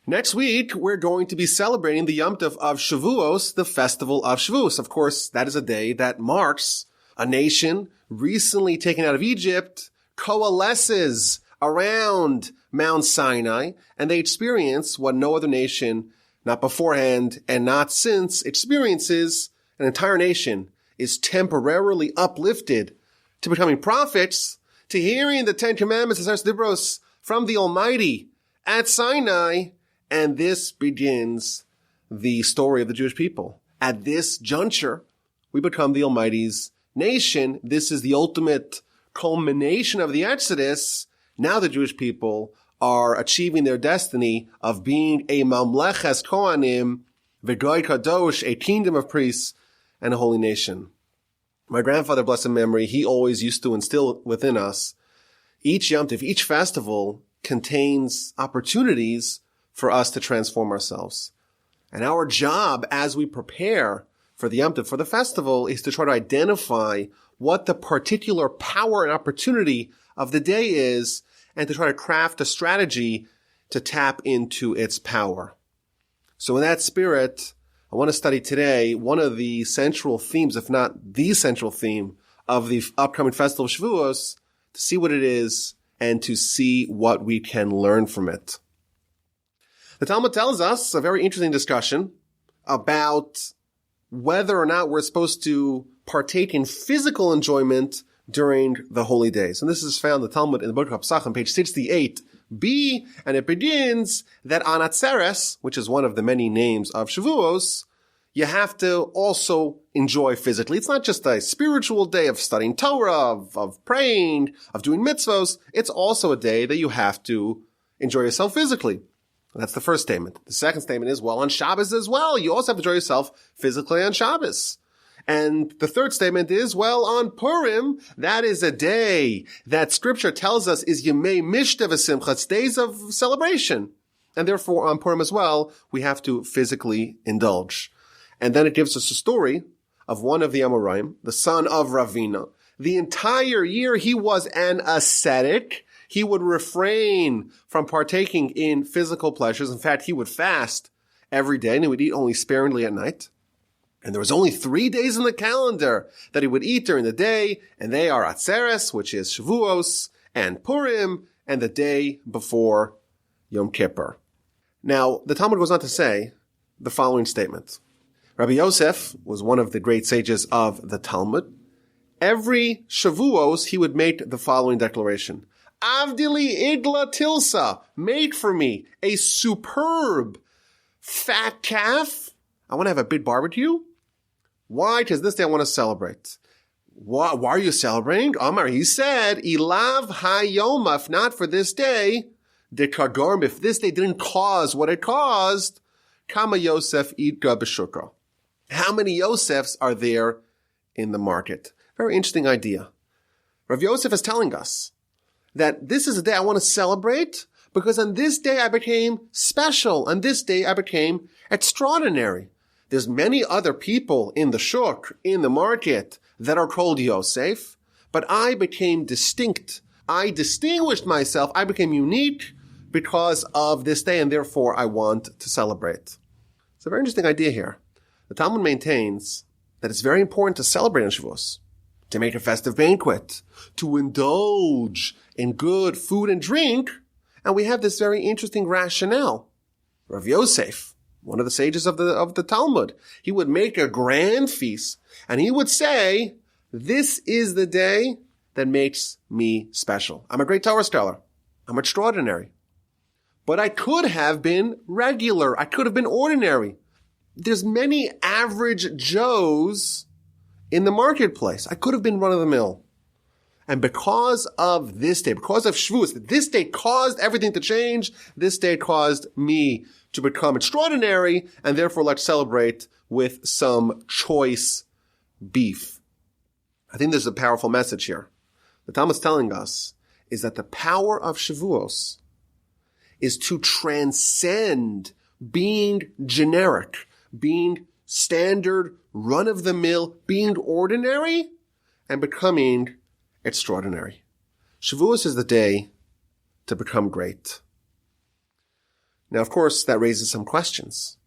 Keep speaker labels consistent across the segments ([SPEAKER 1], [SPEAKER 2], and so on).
[SPEAKER 1] Next week, we're going to be celebrating the Yom Tov of Shavuos, the festival of Shavuos. Of course, that is a day that marks a nation recently taken out of Egypt, coalesces around Mount Sinai, and they experience what no other nation, not beforehand and not since, experiences. An entire nation is temporarily uplifted to becoming prophets, to hearing the Ten Commandments, Aseret Dibros, from the Almighty at Sinai, and this begins the story of the Jewish people. At this juncture, we become the Almighty's nation. This is the ultimate culmination of the Exodus. Now the Jewish people are achieving their destiny of being a Mamleches Kohanim, V'goy Kadosh, a kingdom of priests, and a holy nation. My grandfather, blessed memory, he always used to instill within us, each Yom Tov, each festival contains opportunities for us to transform ourselves. And our job as we prepare for the Yom Tov, for the festival, is to try to identify what the particular power and opportunity of the day is, and to try to craft a strategy to tap into its power. So in that spirit, I want to study today one of the central themes, if not the central theme, of the upcoming festival of Shavuos, to see what it is and to see what we can learn from it. The Talmud tells us a very interesting discussion about whether or not we're supposed to partake in physical enjoyment during the holy days. And this is found in the Talmud in the book of Pesachim, page 68b, and it begins that on Atzeres, which is one of the many names of Shavuos, you have to also enjoy physically. It's not just a spiritual day of studying Torah, of praying, of doing mitzvos. It's also a day that you have to enjoy yourself physically. That's the first statement. The second statement is, well, on Shabbos as well, you also have to enjoy yourself physically on Shabbos. And the third statement is, well, on Purim, that is a day that Scripture tells us is Yemei Mishta v'Simcha, it's days of celebration. And therefore, on Purim as well, we have to physically indulge. And then it gives us a story of one of the Amoraim, the son of Ravina. The entire year he was an ascetic. He would refrain from partaking in physical pleasures. In fact, he would fast every day and he would eat only sparingly at night. And there was only 3 days in the calendar that he would eat during the day, and they are Atzeres, which is Shavuos, and Purim, and the day before Yom Kippur. Now, the Talmud goes on to say the following statement. Rabbi Yosef was one of the great sages of the Talmud. Every Shavuos, he would make the following declaration. Avdili igla tilsa, make for me a superb fat calf. I want to have a big barbecue. Why? Because this day I want to celebrate. Why are you celebrating? Amar, he said, Ilav hayoma, if not for this day, de kagorm, if this day didn't cause what it caused, kama Yosef idga b'shukra. How many Yosefs are there in the market? Very interesting idea. Rav Yosef is telling us that this is a day I want to celebrate because on this day I became special. On this day I became extraordinary. There's many other people in the shuk, in the market, that are called Yosef, but I became distinct. I distinguished myself. I became unique because of this day, and therefore I want to celebrate. It's a very interesting idea here. The Talmud maintains that it's very important to celebrate on Shavuos, to make a festive banquet, to indulge in good food and drink, and we have this very interesting rationale. Rav Yosef, one of the sages of the Talmud, he would make a grand feast, and he would say, this is the day that makes me special. I'm a great Torah scholar. I'm extraordinary. But I could have been regular. I could have been ordinary. There's many average Joes in the marketplace. I could have been run of the mill. And because of this day, because of Shavuos, this day caused everything to change. This day caused me to become extraordinary, and therefore let's celebrate with some choice beef. I think there's a powerful message here. The Talmud's telling us is that the power of Shavuos is to transcend being generic, being standard, run-of-the-mill, being ordinary, and becoming extraordinary. Shavuos is the day to become great. Now, of course, that raises some questions.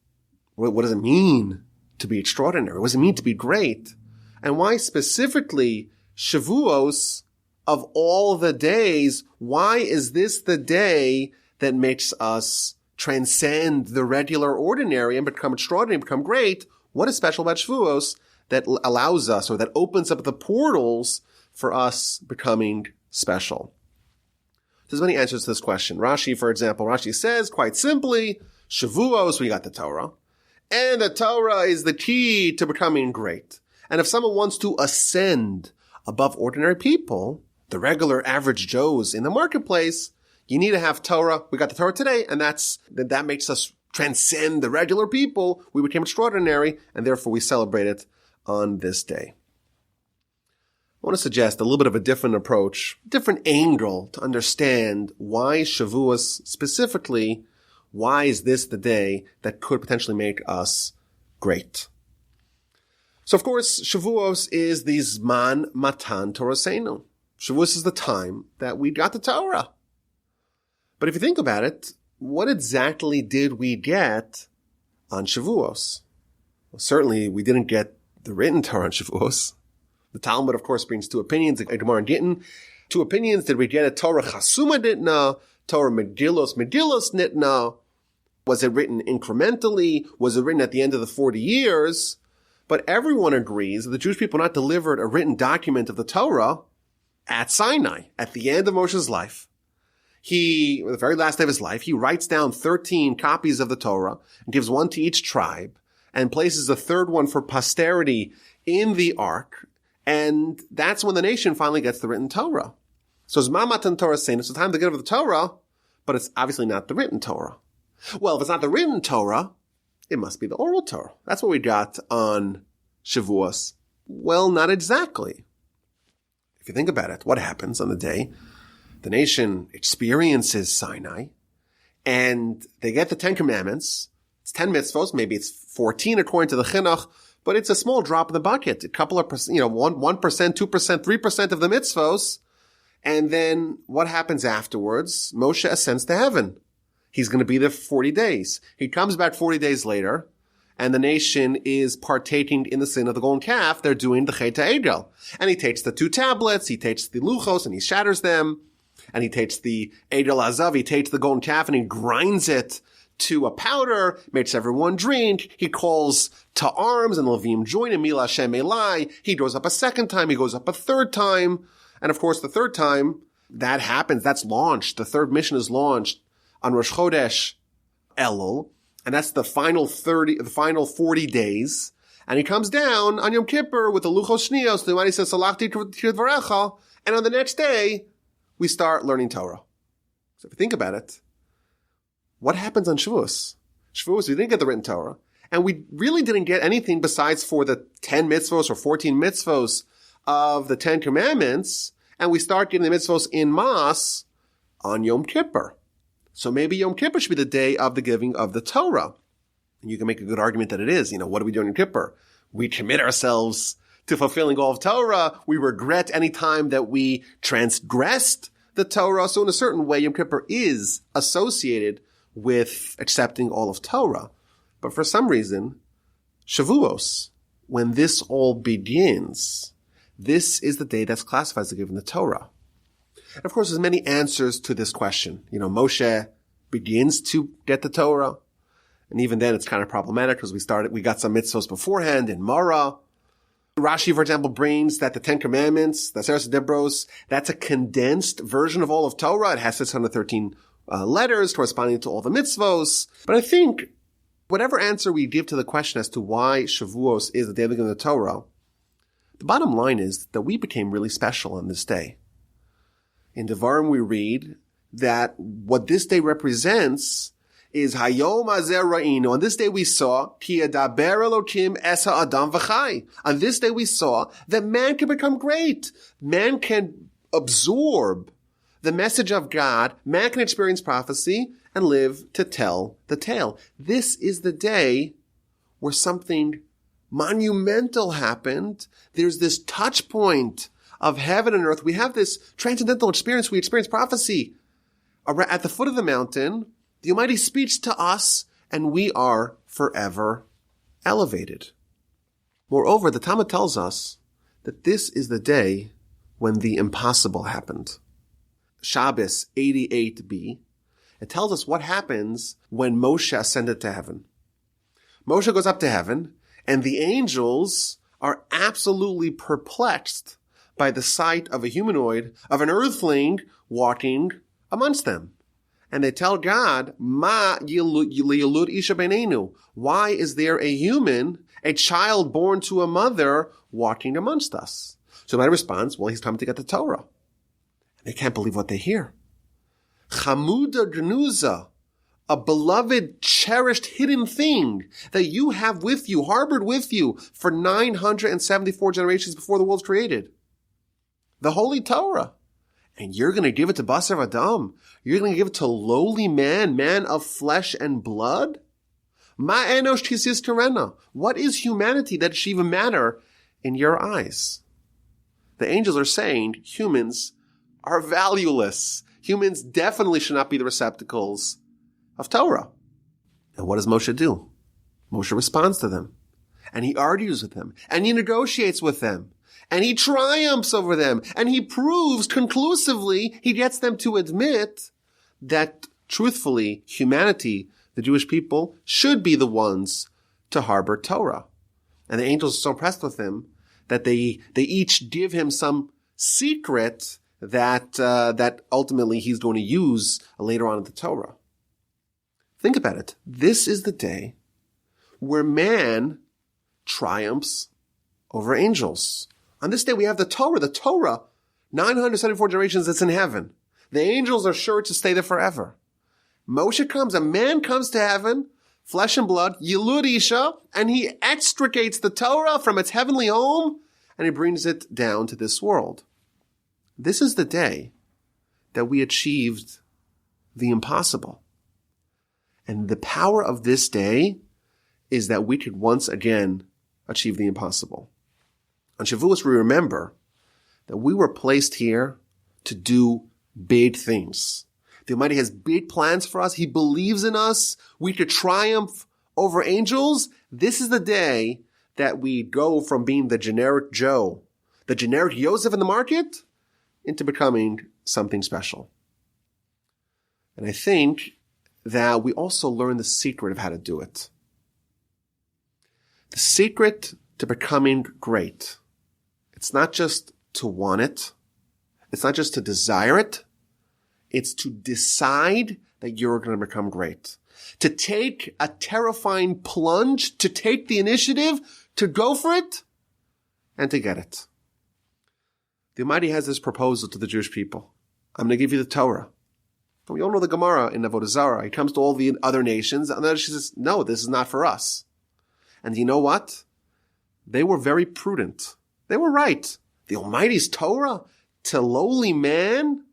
[SPEAKER 1] What does it mean to be extraordinary? What does it mean to be great? And why specifically Shavuos, of all the days, why is this the day that makes us transcend the regular ordinary and become extraordinary, become great? What is special about Shavuos that allows us, or that opens up the portals for us becoming special? There's many answers to this question. Rashi, for example, Rashi says quite simply, Shavuos, we got the Torah, and the Torah is the key to becoming great. And if someone wants to ascend above ordinary people, the regular average Joes in the marketplace, you need to have Torah. We got the Torah today, and that makes us transcend the regular people. We became extraordinary, and therefore we celebrate it on this day. I want to suggest a little bit of a different approach, different angle to understand why Shavuos specifically, why is this the day that could potentially make us great? So, of course, Shavuos is the Zman Matan Torasenu. Shavuos is the time that we got the Torah. But if you think about it, what exactly did we get on Shavuos? Well, certainly we didn't get the written Torah on Shavuos. The Talmud, of course, brings two opinions, a Gemara and Gittin. Two opinions. Did we get a Torah Chasuma Nitna? Torah Megillos Nitna? Was it written incrementally? Was it written at the end of the 40 years? But everyone agrees that the Jewish people not delivered a written document of the Torah at Sinai, at the end of Moshe's life. The very last day of his life, he writes down 13 copies of the Torah and gives one to each tribe and places a third one for posterity in the ark. And that's when the nation finally gets the written Torah. So it's Mamatan Torah saying it's the time to get over the Torah, but it's obviously not the written Torah. Well, if it's not the written Torah, it must be the oral Torah. That's what we got on Shavuos. Well, not exactly. If you think about it, what happens on the day the nation experiences Sinai and they get the 10 commandments? It's 10 mitzvos, maybe it's 14 according to the Chinuch, but it's a small drop in the bucket. A couple of percent, 1%, 2%, 3% of the mitzvos. And then what happens afterwards? Moshe ascends to heaven. He's going to be there for 40 days. He comes back 40 days later, and the nation is partaking in the sin of the golden calf. They're doing the Chet HaEgel. And he takes the 2 tablets, he takes the luchos, and he shatters them. And he takes the Egel Azav, he takes the golden calf, and he grinds it to a powder, makes everyone drink. He calls to arms, and Levim join in Mila Hashem Elai. He goes up a second time, he goes up a third time. And of course, the third time, that happens, that's launched. The third mission is launched on Rosh Chodesh Elul, and that's the final 40 days. And he comes down on Yom Kippur with the Luchos Shnios, the one he says, Salachti K'varecha, and on the next day, we start learning Torah. So if you think about it, what happens on Shavuos? Shavuos, we didn't get the written Torah, and we really didn't get anything besides for the 10 mitzvos or 14 mitzvos of the 10 commandments, and we start getting the mitzvos in Mas on Yom Kippur. So maybe Yom Kippur should be the day of the giving of the Torah. And you can make a good argument that it is. What do we do on Yom Kippur? We commit ourselves to fulfilling all of Torah. We regret any time that we transgressed the Torah. So in a certain way, Yom Kippur is associated with accepting all of Torah. But for some reason, Shavuos, when this all begins, this is the day that's classified as the giving the Torah. And of course, there's many answers to this question. Moshe begins to get the Torah. And even then, it's kind of problematic because we got some mitzvos beforehand in Mara. Rashi, for example, brings that the 10 Commandments, the Aseret Dibros, that's a condensed version of all of Torah. It has 613 letters corresponding to all the mitzvos. But I think whatever answer we give to the question as to why Shavuos is the day of the Torah, the bottom line is that we became really special on this day. In Devarim, we read that what this day represents is Hayom Azer Ra'inu. On this day we saw Ki Yadaber Elokim Esa Adam V'chai. On this day we saw that man can become great. Man can absorb the message of God. Man can experience prophecy and live to tell the tale. This is the day where something monumental happened. There's this touch point of heaven and earth. We have this transcendental experience. We experience prophecy. At the foot of the mountain, The Almighty speaks to us, and we are forever elevated. Moreover, the Talmud tells us that this is the day when the impossible happened. Shabbos 88b, it tells us what happens when Moshe ascended to heaven. Moshe goes up to heaven, and the angels are absolutely perplexed by the sight of a humanoid, of an earthling walking amongst them. And they tell God, Ma yilud isha beinenu. Why is there a human, a child born to a mother, walking amongst us? So my response, well, he's coming to get the Torah. And they can't believe what they hear. Chamuda gnuza, a beloved, cherished, hidden thing that you have with you, harbored with you for 974 generations before the world's created. The Holy Torah. And you're going to give it to Basar Adam. You're going to give it to lowly man of flesh and blood? Ma enosh tisis karena. What is humanity that it should even matter in your eyes? The angels are saying humans are valueless. Humans definitely should not be the receptacles of Torah. And what does Moshe do? Moshe responds to them. And he argues with them. And he negotiates with them. And he triumphs over them. And he proves conclusively, he gets them to admit that truthfully, humanity, the Jewish people, should be the ones to harbor Torah. And the angels are so impressed with him that they each give him some secret that ultimately he's going to use later on in the Torah. Think about it. This is the day where man triumphs over angels. On this day, we have the Torah, 974 generations that's in heaven. The angels are sure to stay there forever. Moshe comes, a man comes to heaven, flesh and blood, Yilud Isha, and he extricates the Torah from its heavenly home, and he brings it down to this world. This is the day that we achieved the impossible. And the power of this day is that we could once again achieve the impossible. On Shavuos, we remember that we were placed here to do big things. The Almighty has big plans for us. He believes in us. We could triumph over angels. This is the day that we go from being the generic Joe, the generic Yosef in the market, into becoming something special. And I think that we also learn the secret of how to do it. The secret to becoming great. It's not just to want it. It's not just to desire it. It's to decide that you're going to become great. To take a terrifying plunge, to take the initiative, to go for it, and to get it. The Almighty has this proposal to the Jewish people. I'm going to give you the Torah. And we all know the Gemara in Avodah Zarah. He comes to all the other nations, and then she says, no, this is not for us. And you know what? They were very prudent. They were right. The Almighty's Torah to lowly man.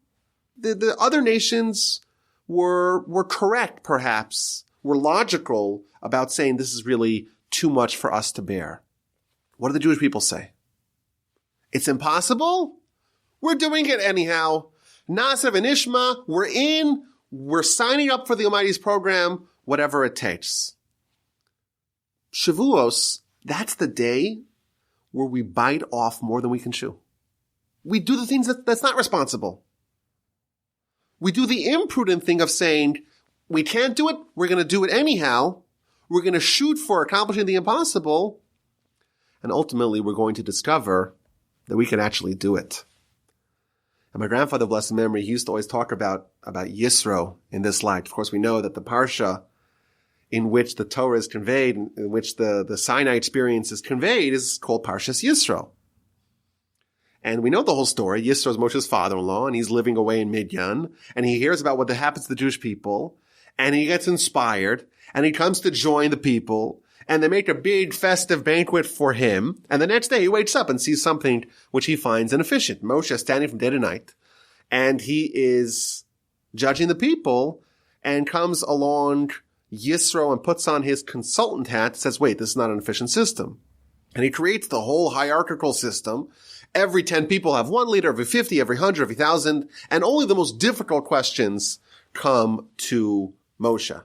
[SPEAKER 1] The other nations were correct, perhaps, were logical about saying this is really too much for us to bear. What do the Jewish people say? It's impossible? We're doing it anyhow. Naaseh v'nishma, we're in, we're signing up for the Almighty's program, whatever it takes. Shavuos, that's the day where we bite off more than we can chew. We do the things that's not responsible. We do the imprudent thing of saying, we can't do it, we're going to do it anyhow. We're going to shoot for accomplishing the impossible. And ultimately, we're going to discover that we can actually do it. And my grandfather, blessed memory, he used to always talk about Yisro in this light. Of course, we know that the Parsha in which the Torah is conveyed, in which the Sinai experience is conveyed, is called Parshas Yisro. And we know the whole story. Yisro is Moshe's father-in-law, and he's living away in Midian, and he hears about what happens to the Jewish people, and he gets inspired, and he comes to join the people, and they make a big festive banquet for him, and the next day he wakes up and sees something which he finds inefficient. Moshe standing from day to night, and he is judging the people, and comes along Yisro and puts on his consultant hat, says, wait, this is not an efficient system. And he creates the whole hierarchical system. Every 10 people have one leader, every 50, every 100, every 1,000, and only the most difficult questions come to Moshe.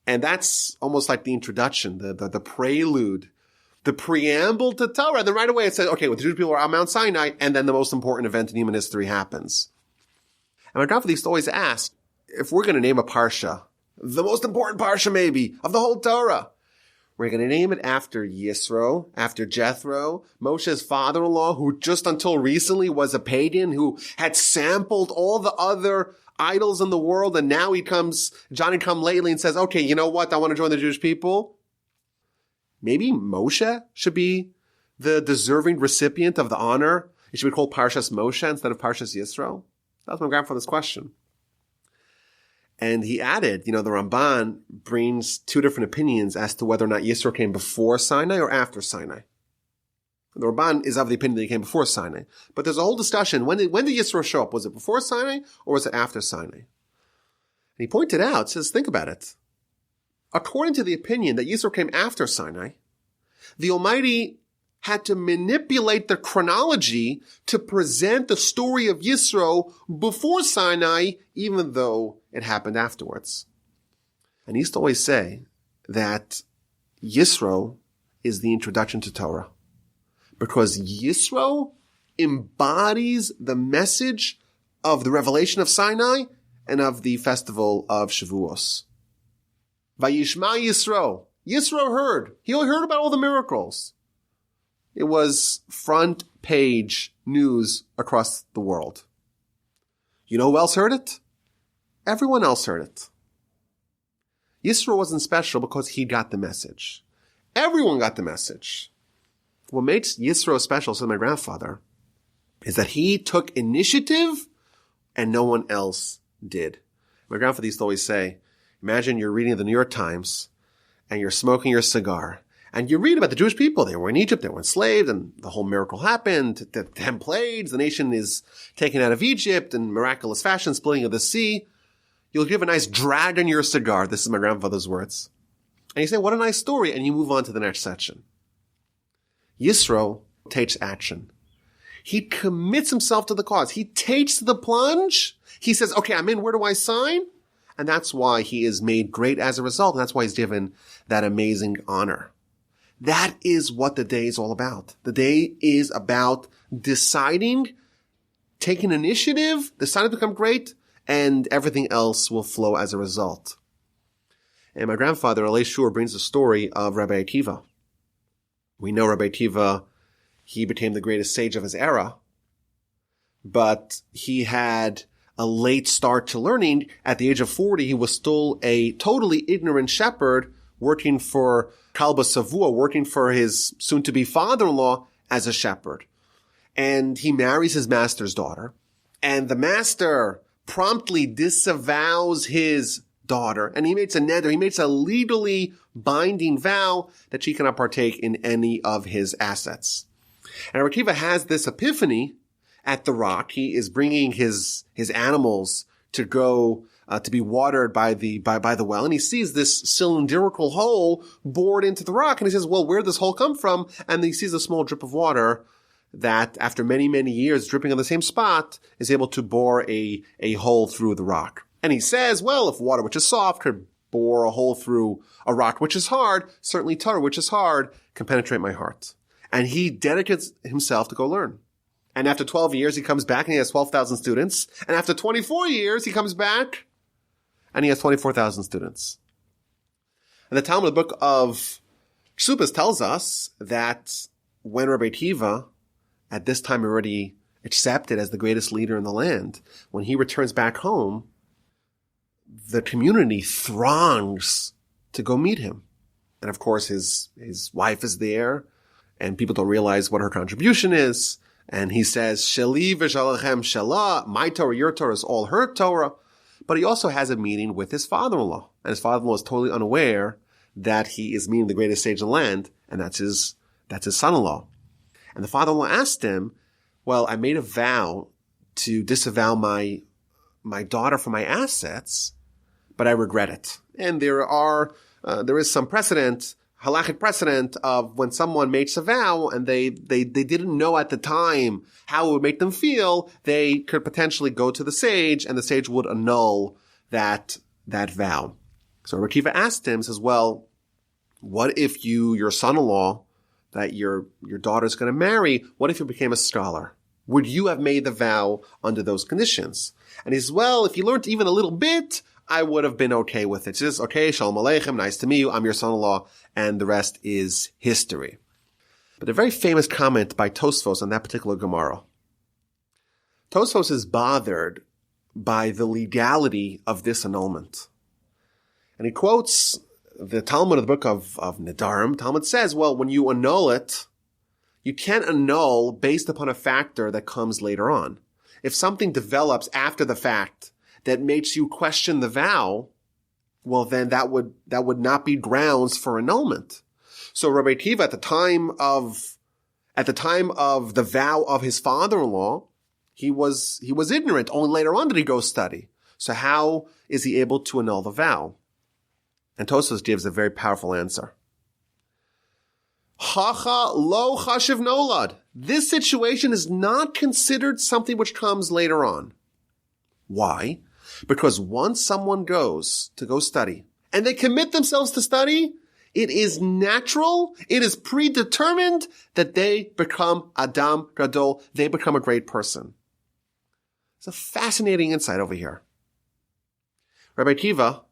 [SPEAKER 1] And that's almost like the introduction, the prelude, the preamble to Torah. And then right away it says, okay, well, the Jewish people are on Mount Sinai, and then the most important event in human history happens. And my grandfather used to always ask, if we're going to name a parsha, the most important parsha maybe of the whole Torah, we're going to name it after Yisro, after Jethro, Moshe's father-in-law, who just until recently was a pagan, who had sampled all the other idols in the world, and now Johnny come lately and says, okay, you know what, I want to join the Jewish people. Maybe Moshe should be the deserving recipient of the honor. It should be called Parshas Moshe instead of Parshas Yisro. That was my grandfather's question. And he added, the Ramban brings two different opinions as to whether or not Yisro came before Sinai or after Sinai. The Ramban is of the opinion that he came before Sinai. But there's a whole discussion. When did Yisro show up? Was it before Sinai or was it after Sinai? And he pointed out, says, think about it. According to the opinion that Yisro came after Sinai, the Almighty had to manipulate the chronology to present the story of Yisro before Sinai, even though it happened afterwards. And he used to always say that Yisro is the introduction to Torah, because Yisro embodies the message of the revelation of Sinai and of the festival of Shavuos. Vayishma Yisro. Yisro heard. He heard about all the miracles. It was front page news across the world. You know who else heard it? Everyone else heard it. Yisro wasn't special because he got the message. Everyone got the message. What makes Yisro special, said my grandfather, is that he took initiative and no one else did. My grandfather used to always say, imagine you're reading the New York Times and you're smoking your cigar. And you read about the Jewish people. They were in Egypt. They were enslaved. And the whole miracle happened. The 10 plagues. The nation is taken out of Egypt in miraculous fashion, splitting of the sea. You'll give a nice drag on your cigar. This is my grandfather's words. And you say, what a nice story. And you move on to the next section. Yisro takes action. He commits himself to the cause. He takes the plunge. He says, okay, I'm in. Where do I sign? And that's why he is made great as a result. And that's why he's given that amazing honor. That is what the day is all about. The day is about deciding, taking initiative, deciding to become great, and everything else will flow as a result. And my grandfather, Alei Shur, brings the story of Rabbi Akiva. We know Rabbi Akiva, he became the greatest sage of his era, but he had a late start to learning. At the age of 40, he was still a totally ignorant shepherd working for Kalba Savua, working for his soon-to-be father-in-law as a shepherd. And he marries his master's daughter. And the master promptly disavows his daughter. And he makes a neder, he makes a legally binding vow that she cannot partake in any of his assets. And Rabbi Akiva has this epiphany at the rock. He is bringing his animals to go to be watered by the well, and he sees this cylindrical hole bored into the rock, and he says, well, where did this hole come from? And he sees a small drip of water that, after many, many years dripping on the same spot, is able to bore a hole through the rock. And he says, well, if water which is soft could bore a hole through a rock which is hard, certainly Torah which is hard can penetrate my heart. And he dedicates himself to go learn. And after 12 years, he comes back and he has 12,000 students. And after 24 years, he comes back and he has 24,000 students. And the Talmud, the book of Ksubas, tells us that when Rabbi Akiva, at this time already accepted as the greatest leader in the land, when he returns back home, the community throngs to go meet him. And of course, his wife is there, and people don't realize what her contribution is. And he says, Sheli v'shalachem shelah, my Torah, your Torah is all her Torah. But he also has a meeting with his father-in-law. And his father-in-law is totally unaware that he is meeting the greatest sage in the land, and that's his son-in-law. And the father-in-law asked him, well, I made a vow to disavow my daughter from my assets, but I regret it. And there is some precedent, halachic precedent, of when someone makes a vow and they didn't know at the time how it would make them feel, they could potentially go to the sage and the sage would annul that vow. So Rabbi Akiva asked him, says, well, what if your son-in-law that your daughter's going to marry, what if you became a scholar? Would you have made the vow under those conditions? And he says, well, if you learned even a little bit, I would have been okay with it. He says, okay, shalom aleichem, nice to meet you, I'm your son-in-law, and the rest is history. But a very famous comment by Tosfos on that particular Gemara. Tosfos is bothered by the legality of this annulment. And he quotes the Talmud of the book of Nedarim. Talmud says, well, when you annul it, you can't annul based upon a factor that comes later on. If something develops after the fact that makes you question the vow, well, then that would not be grounds for annulment. So Rabbi Akiva, at the time of the vow of his father-in-law, he was ignorant. Only later on did he go study. So how is he able to annul the vow? And Tosfos gives a very powerful answer. Hacha lo chashiv nolad. This situation is not considered something which comes later on. Why? Because once someone goes to go study, and they commit themselves to study, it is natural, it is predetermined that they become Adam Gadol, they become a great person. It's a fascinating insight over here. Rabbi Akiva,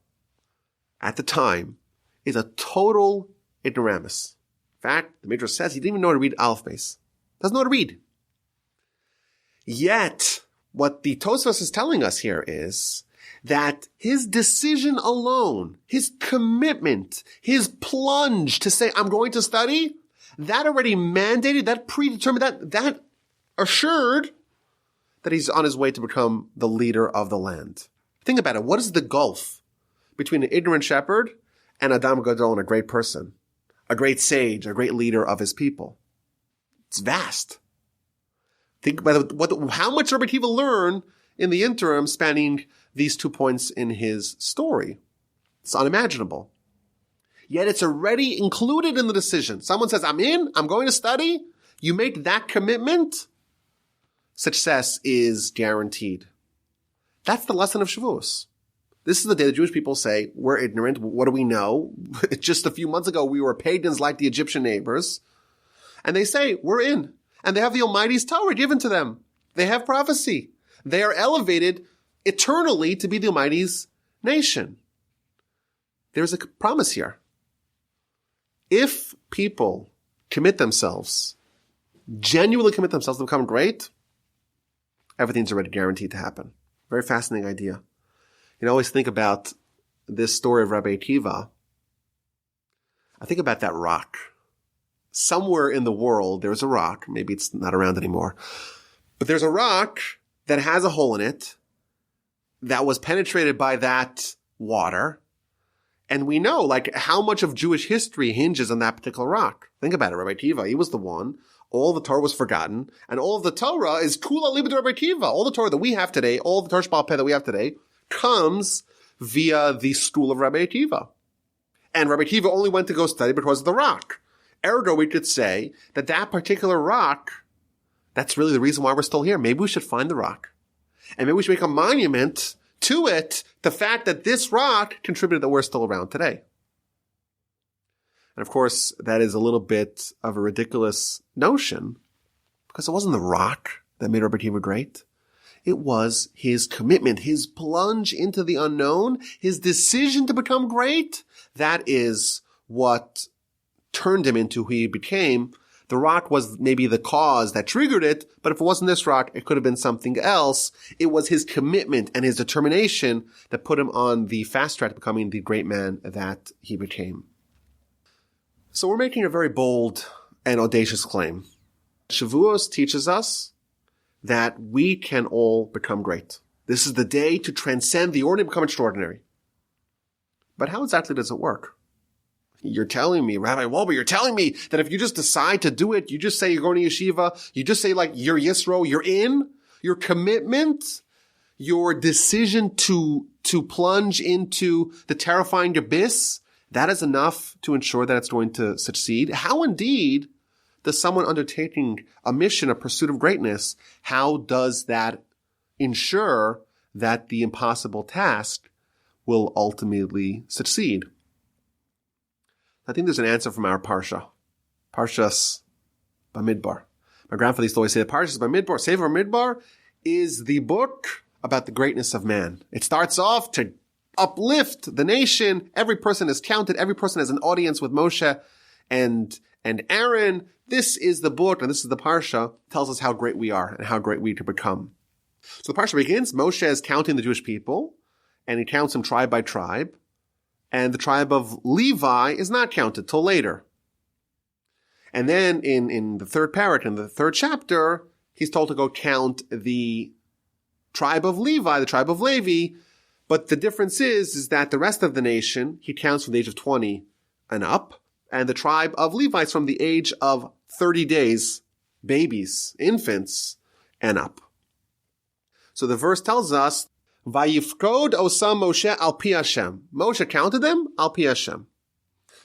[SPEAKER 1] at the time, is a total ignoramus. In fact, the Midrash says he didn't even know how to read Aleph Beis. Doesn't know how to read. Yet, what the Tosfos is telling us here is that his decision alone, his commitment, his plunge to say, I'm going to study, that already mandated, that predetermined, that assured that he's on his way to become the leader of the land. Think about it. What is the gulf between an ignorant shepherd and Adam Gadol and a great person, a great sage, a great leader of his people? It's vast. Think about how much Rabbi Akiva learned in the interim spanning these 2 points in his story. It's unimaginable. Yet it's already included in the decision. Someone says, I'm going to study. You make that commitment, success is guaranteed. That's the lesson of Shavuos. This is the day the Jewish people say, we're ignorant. What do we know? Just a few months ago, we were pagans like the Egyptian neighbors. And they say, we're in. And they have the Almighty's Torah given to them. They have prophecy. They are elevated eternally to be the Almighty's nation. There's a promise here. If people commit themselves, genuinely commit themselves to become great, everything's already guaranteed to happen. Very fascinating idea. You know, I always think about this story of Rabbi Akiva. I think about that rock. Somewhere in the world, there's a rock. Maybe it's not around anymore. But there's a rock that has a hole in it that was penetrated by that water. And we know, like, how much of Jewish history hinges on that particular rock. Think about it. Rabbi Akiva, he was the one. All the Torah was forgotten. And all of the Torah is kula libed Rabbi Akiva. All the Torah that we have today, all the Torah Sheba'al Peh that we have today, comes via the school of Rabbi Akiva. And Rabbi Akiva only went to go study because of the rock. Ergo, we could say that that particular rock, that's really the reason why we're still here. Maybe we should find the rock. And maybe we should make a monument to it, the fact that this rock contributed that we're still around today. And of course, that is a little bit of a ridiculous notion, because it wasn't the rock that made Rabbi Akiva great. It was his commitment, his plunge into the unknown, his decision to become great. That is what turned him into who he became. The rock was maybe the cause that triggered it, but if it wasn't this rock, it could have been something else. It was his commitment and his determination that put him on the fast track to becoming the great man that he became. So we're making a very bold and audacious claim. Shavuos teaches us that we can all become great. This is the day to transcend the ordinary and become extraordinary. But how exactly does it work? You're telling me, Rabbi Wolber, you're telling me that if you just decide to do it, you just say you're going to yeshiva, you just say like you're Yisro, you're in, your commitment, your decision to plunge into the terrifying abyss, that is enough to ensure that it's going to succeed. How indeed does someone undertaking a mission, a pursuit of greatness, how does that ensure that the impossible task will ultimately succeed. I think there's an answer from our Parsha. Parshas Bamidbar. My grandfather used to always say that Parshas Bamidbar, Sefer Bamidbar, is the book about the greatness of man. It starts off to uplift the nation. Every person is counted. Every person has an audience with Moshe and Aaron. This is the book, and this is the Parsha, tells us how great we are and how great we could become. So the Parsha begins, Moshe is counting the Jewish people, and he counts them tribe by tribe, and the tribe of Levi is not counted till later. And then in the third parak, in the third chapter, he's told to go count the tribe of Levi, the tribe of Levi, but the difference is that the rest of the nation, he counts from the age of 20 and up, and the tribe of Levi is from the age of 30 days, babies, infants, and up. So the verse tells us, Vayifkod osam Moshe al pi Hashem. Moshe counted them al pi Hashem.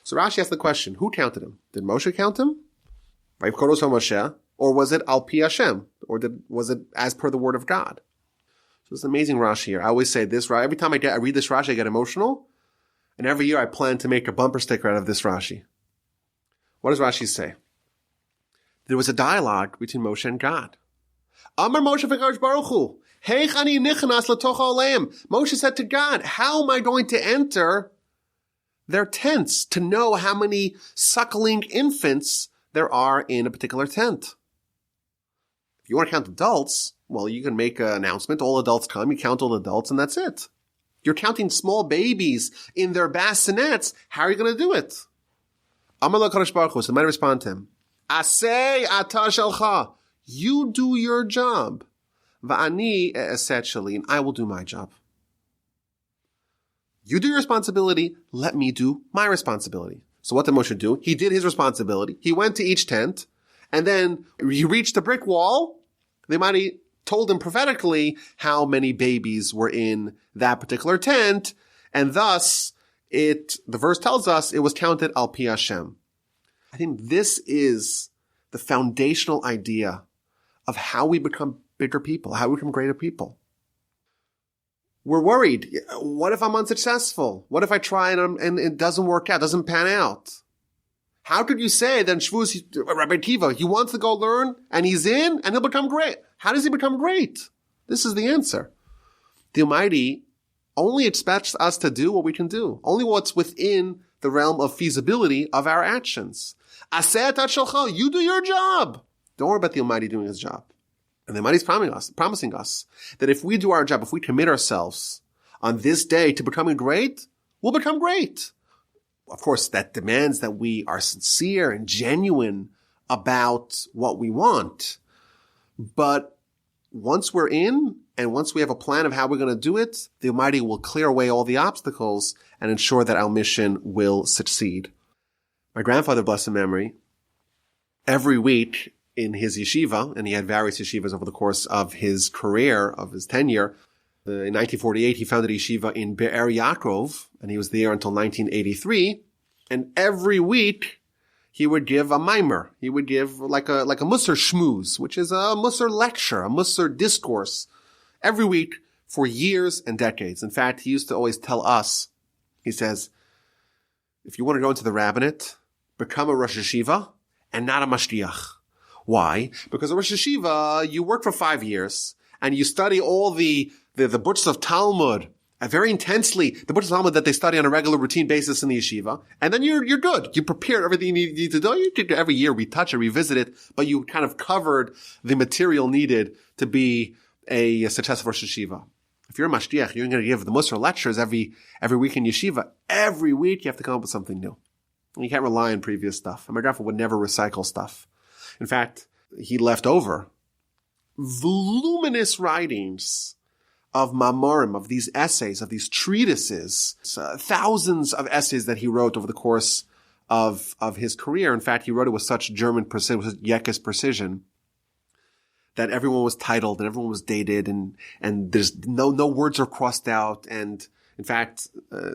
[SPEAKER 1] So Rashi asked the question, who counted him? Did Moshe count him? Vayifkod osam Moshe? Or was it al pi Hashem? Or was it as per the word of God? So it's an amazing Rashi here. I always say this, right? Every time I read this Rashi, I get emotional. And every year I plan to make a bumper sticker out of this Rashi. What does Rashi say? There was a dialogue between Moshe and God. Amar Moshe v'Kadosh Baruch Hu. Moshe said to God, how am I going to enter their tents to know how many suckling infants there are in a particular tent? If you want to count adults, well, you can make an announcement. All adults come, you count all adults, and that's it. You're counting small babies in their bassinets. How are you going to do it? Amar lo Kadosh Baruch Hu, so I might respond to him. Asay ata shelcha. You do your job. Va'ani e'eset shali, and I will do my job. You do your responsibility, let me do my responsibility. So what did Moshe do? He did his responsibility. He went to each tent, and then he reached the brick wall. They might have told him prophetically how many babies were in that particular tent, and thus the verse tells us it was counted al pi Hashem. I think this is the foundational idea of how we become bigger people, how we become greater people. We're worried. What if I'm unsuccessful? What if I try and it doesn't work out, doesn't pan out? How could you say that in Shavuos, Rabbi Kiva, he wants to go learn and he's in and he'll become great? How does he become great? This is the answer. The Almighty only expects us to do what we can do, only what's within the realm of feasibility of our actions. Aseh at shalcha, you do your job. Don't worry about the Almighty doing his job. And the Almighty is promising us that if we do our job, if we commit ourselves on this day to becoming great, we'll become great. Of course, that demands that we are sincere and genuine about what we want. But once we're in, and once we have a plan of how we're going to do it, the Almighty will clear away all the obstacles and ensure that our mission will succeed. My grandfather, blessed memory, every week in his yeshiva, and he had various yeshivas over the course of his career, of his tenure. In 1948, he founded a yeshiva in Be'er Yaakov, and he was there until 1983. And every week, he would give a mimer. He would give like a Musar shmooze, which is a Musar lecture, a Musar discourse, every week for years and decades. In fact, he used to always tell us, he says, if you want to go into the rabbinate, become a Rosh Yeshiva and not a Mashgiach. Why? Because a Rosh Yeshiva, you work for 5 years and you study all the books of Talmud very intensely, the books of Talmud that they study on a regular routine basis in the yeshiva, and then you're good. You prepared everything you need to do. You could every year retouch it, revisit it, but you kind of covered the material needed to be a successful Rosh Yeshiva. If you're a Mashgiach, you're going to give the Musar lectures every week in yeshiva. Every week you have to come up with something new. And you can't rely on previous stuff. And my grandfather would never recycle stuff. In fact, he left over voluminous writings of mamarim, of these essays, of these treatises, thousands of essays that he wrote over the course of his career. In fact, he wrote it with such German precision, with Yekes precision, that everyone was titled and everyone was dated, and there's no words are crossed out. And in fact,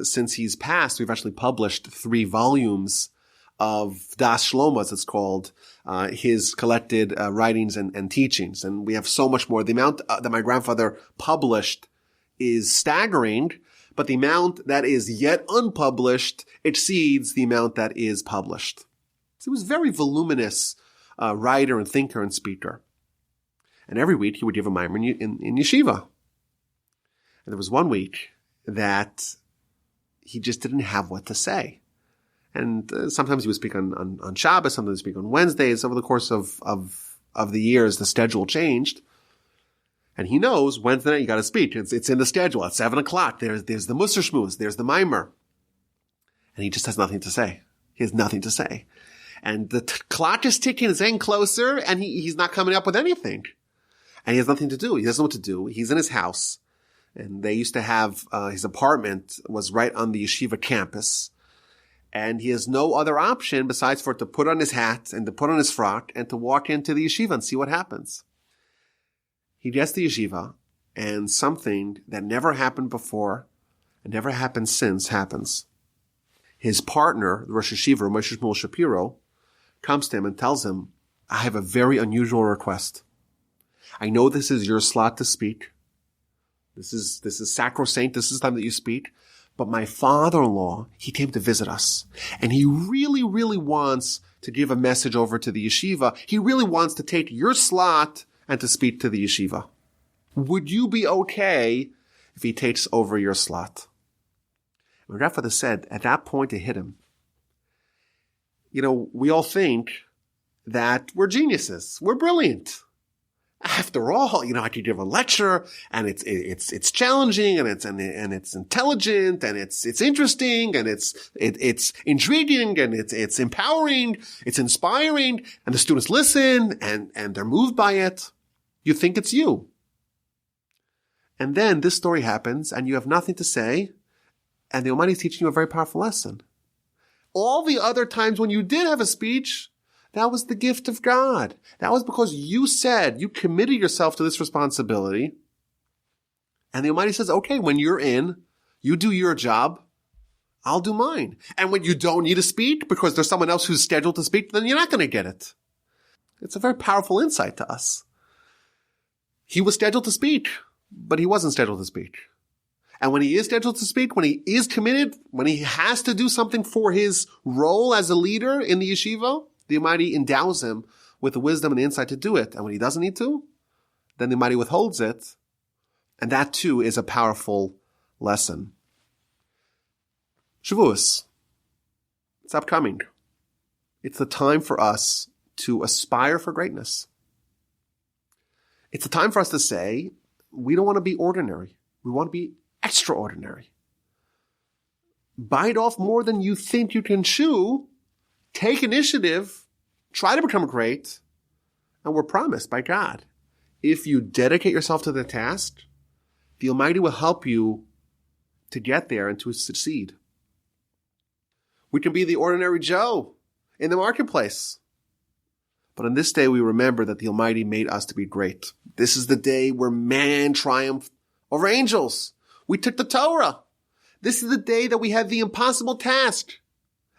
[SPEAKER 1] since he's passed, we've actually published 3 volumes of Das Shlomo, as it's called, his collected writings and teachings. And we have so much more. The amount that my grandfather published is staggering, but the amount that is yet unpublished exceeds the amount that is published. So he was a very voluminous writer and thinker and speaker. And every week he would give a mimer in yeshiva. And there was one week that he just didn't have what to say. And sometimes he would speak on Shabbos, sometimes he would speak on Wednesdays. Over the course of the years, the schedule changed. And he knows Wednesday night you got to speak. It's in the schedule. At 7 o'clock, there's the Musar Shmuz, there's the mimer. And he just has nothing to say. He has nothing to say. And the clock is ticking, it's getting closer, and he's not coming up with anything. And he has nothing to do. He doesn't know what to do. He's in his house. And they used to have, his apartment was right on the yeshiva campus. And he has no other option besides for to put on his hat and to put on his frock and to walk into the yeshiva and see what happens. He gets to yeshiva, and something that never happened before and never happened since happens. His partner, the Rosh Yeshiva, Moshe Shmuel Shapiro, comes to him and tells him, I have a very unusual request. I know this is your slot to speak. This is sacrosanct. This is the time that you speak. But my father-in-law, he came to visit us. And he really, really wants to give a message over to the yeshiva. He really wants to take your slot and to speak to the yeshiva. Would you be okay if he takes over your slot? My grandfather said, at that point it hit him. You know, we all think that we're geniuses. We're brilliant. After all, you know, I could give a lecture and it's challenging and it's intelligent and it's interesting and it's intriguing and it's empowering, it's inspiring, and the students listen and they're moved by it. You think it's you. And then this story happens and you have nothing to say, and the Almighty is teaching you a very powerful lesson. All the other times when you did have a speech, that was the gift of God. That was because you said, you committed yourself to this responsibility. And the Almighty says, okay, when you're in, you do your job, I'll do mine. And when you don't need to speak because there's someone else who's scheduled to speak, then you're not going to get it. It's a very powerful insight to us. He was scheduled to speak, but he wasn't scheduled to speak. And when he is scheduled to speak, when he is committed, when he has to do something for his role as a leader in the yeshiva, the Almighty endows him with the wisdom and the insight to do it. And when he doesn't need to, then the Almighty withholds it. And that too is a powerful lesson. Shavuos. It's upcoming. It's the time for us to aspire for greatness. It's a time for us to say, we don't want to be ordinary. We want to be extraordinary. Bite off more than you think you can chew. Take initiative. Try to become great. And we're promised by God, if you dedicate yourself to the task, the Almighty will help you to get there and to succeed. We can be the ordinary Joe in the marketplace. But on this day, we remember that the Almighty made us to be great. This is the day where man triumphed over angels. We took the Torah. This is the day that we had the impossible task.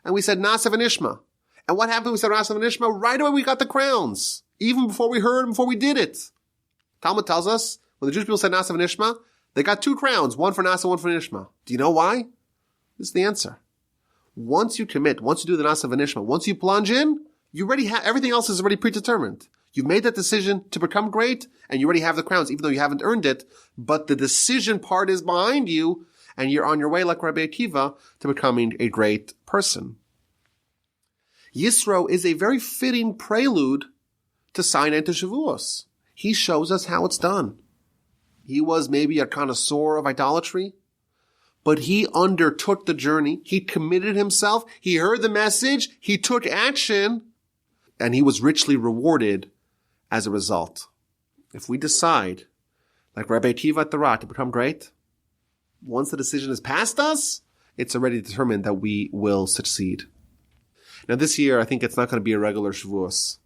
[SPEAKER 1] And we said, Nasav and Ishma. And what happened? We said, Nasav and Ishma. Right away, we got the crowns. Even before we heard, before we did it. Talmud tells us, when the Jewish people said Nasav and Ishma, they got 2 crowns. One for Nasav, one for Ishma. Do you know why? This is the answer. Once you commit, once you do the Nasav and Ishma, once you plunge in, you already have, everything else is already predetermined. You've made that decision to become great, and you already have the crowns, even though you haven't earned it. But the decision part is behind you, and you're on your way, like Rabbi Akiva, to becoming a great person. Yisro is a very fitting prelude to Sinai and to Shavuos. He shows us how it's done. He was maybe a connoisseur of idolatry, but he undertook the journey. He committed himself. He heard the message. He took action, and he was richly rewarded as a result. If we decide, like Rabbi Akiva at the Rock, to become great, once the decision is past us, it's already determined that we will succeed. Now this year, I think it's not going to be a regular Shavuos.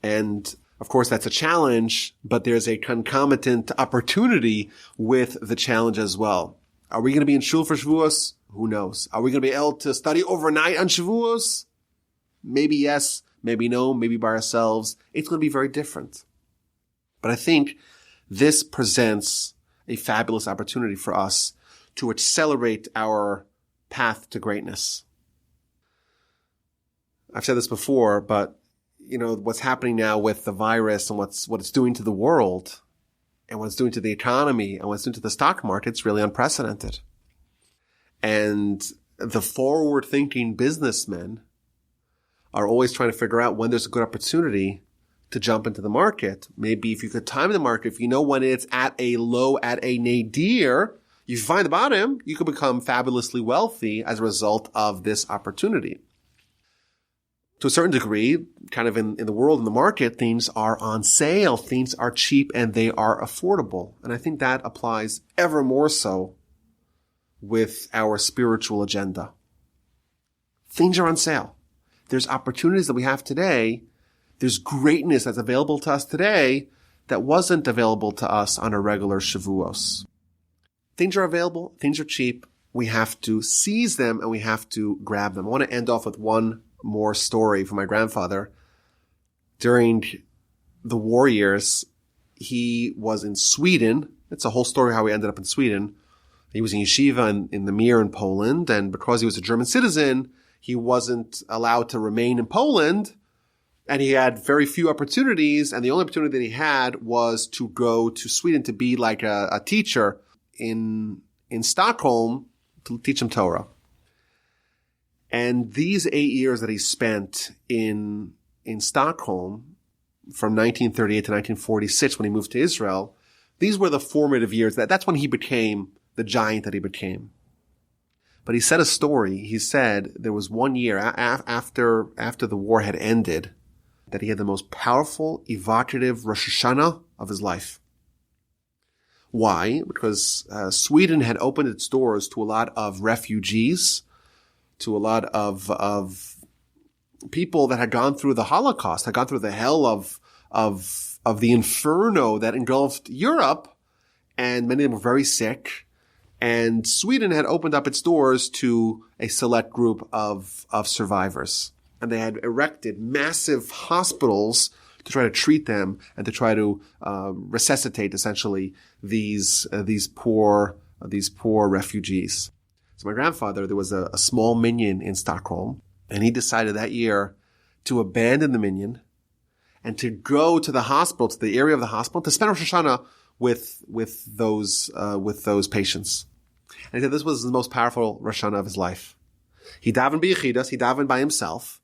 [SPEAKER 1] And of course, that's a challenge, but there's a concomitant opportunity with the challenge as well. Are we going to be in shul for Shavuos? Who knows? Are we going to be able to study overnight on Shavuos? Maybe yes, maybe no, maybe by ourselves. It's going to be very different. But I think this presents a fabulous opportunity for us to accelerate our path to greatness. I've said this before, but what's happening now with the virus and what it's doing to the world and what it's doing to the economy and what it's doing to the stock market, it's really unprecedented. And the forward-thinking businessmen are always trying to figure out when there's a good opportunity to jump into the market. Maybe if you could time the market, if you know when it's at a low, at a nadir, you find the bottom, you could become fabulously wealthy as a result of this opportunity. To a certain degree, kind of in the world, in the market, things are on sale, things are cheap, and they are affordable. And I think that applies ever more so with our spiritual agenda. Things are on sale. There's opportunities that we have today. There's greatness that's available to us today that wasn't available to us on a regular Shavuos. Things are available. Things are cheap. We have to seize them and we have to grab them. I want to end off with one more story from my grandfather. During the war years, he was in Sweden. It's a whole story how he ended up in Sweden. He was in yeshiva in the Mir in Poland, and because he was a German citizen, he wasn't allowed to remain in Poland, and he had very few opportunities, and the only opportunity that he had was to go to Sweden to be like a teacher in Stockholm to teach him Torah. And these 8 years that he spent in Stockholm, from 1938 to 1946 when he moved to Israel, these were the formative years. That's when he became the giant that he became. But he said a story. He said there was 1 year after the war had ended that he had the most powerful, evocative Rosh Hashanah of his life. Why? Because Sweden had opened its doors to a lot of refugees, to a lot of people that had gone through the Holocaust, had gone through the hell of the inferno that engulfed Europe, and many of them were very sick. And Sweden had opened up its doors to a select group of survivors. And they had erected massive hospitals to try to treat them and to try to resuscitate essentially these poor refugees. So my grandfather, there was a small minyan in Stockholm, and he decided that year to abandon the minyan and to go to the hospital, to the area of the hospital, to spend Rosh Hashanah with those patients. And he said this was the most powerful Rosh Hashanah of his life. He davened b'yechidas, he davened by himself,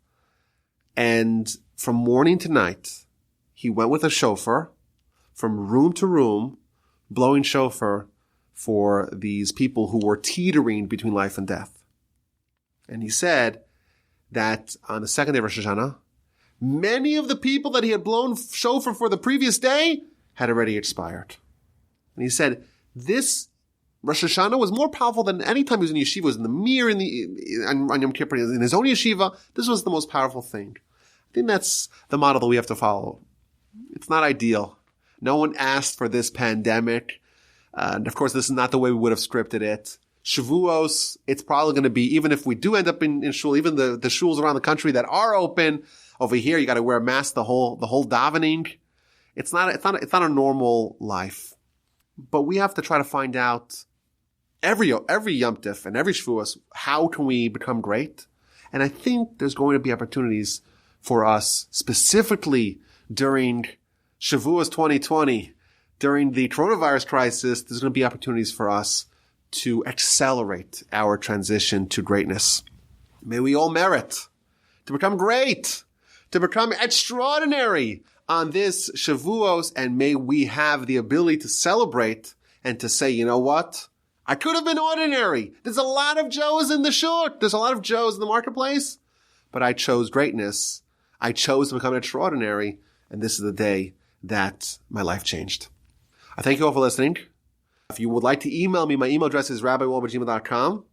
[SPEAKER 1] and from morning to night, he went with a shofar from room to room, blowing shofar for these people who were teetering between life and death. And he said that on the second day of Rosh Hashanah, many of the people that he had blown shofar for the previous day had already expired. And he said, this Rosh Hashanah was more powerful than any time he was in yeshiva. He was in the Mir, on Yom Kippur, in his own yeshiva. This was the most powerful thing. I think that's the model that we have to follow. It's not ideal. No one asked for this pandemic. And of course, this is not the way we would have scripted it. Shavuos, it's probably going to be, even if we do end up in shul, even the shuls around the country that are open, over here, you got to wear a mask the whole davening. It's not a normal life. But we have to try to find out every Yom Tif and every Shavuos, how can we become great? And I think there's going to be opportunities for us specifically during Shavuos 2020, during the coronavirus crisis. There's going to be opportunities for us to accelerate our transition to greatness. May we all merit to become great, to become extraordinary on this Shavuos, and may we have the ability to celebrate and to say, you know what? I could have been ordinary. There's a lot of Joes in the shuk. There's a lot of Joes in the marketplace, but I chose greatness. I chose to become extraordinary, and this is the day that my life changed. I thank you all for listening. If you would like to email me, my email address is rabbiwolbe@gmail.com.